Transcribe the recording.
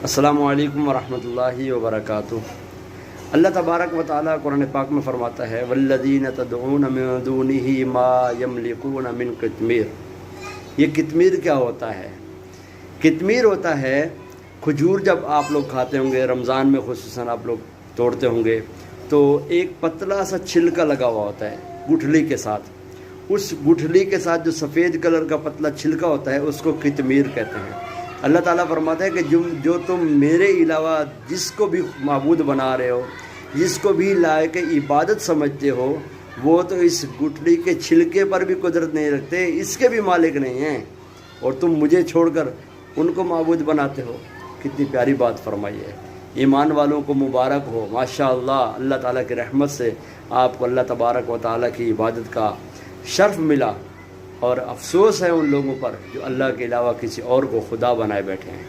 السلام علیکم ورحمۃ اللہ وبرکاتہ۔ اللہ تبارک و تعالیٰ قرآن پاک میں فرماتا ہے والذین تدعون من دونہ ما یملکون من قطمیر۔ یہ قطمیر کیا ہوتا ہے؟ قطمیر ہوتا ہے کھجور، جب آپ لوگ کھاتے ہوں گے رمضان میں خصوصاً آپ لوگ توڑتے ہوں گے تو ایک پتلا سا چھلکا لگا ہوا ہوتا ہے گٹھلی کے ساتھ، اس گٹھلی کے ساتھ جو سفید کلر کا پتلا چھلکا ہوتا ہے اس کو قطمیر کہتے ہیں۔ اللہ تعالیٰ فرماتا ہے کہ جو تم میرے علاوہ جس کو بھی معبود بنا رہے ہو، جس کو بھی لائق عبادت سمجھتے ہو، وہ تو اس گٹھلی کے چھلکے پر بھی قدرت نہیں رکھتے، اس کے بھی مالک نہیں ہیں، اور تم مجھے چھوڑ کر ان کو معبود بناتے ہو۔ کتنی پیاری بات فرمائی ہے۔ ایمان والوں کو مبارک ہو، ماشاءاللہ، اللہ تعالیٰ کی رحمت سے آپ کو اللہ تبارک و تعالیٰ کی عبادت کا شرف ملا، اور افسوس ہے ان لوگوں پر جو اللہ کے علاوہ کسی اور کو خدا بنائے بیٹھے ہیں۔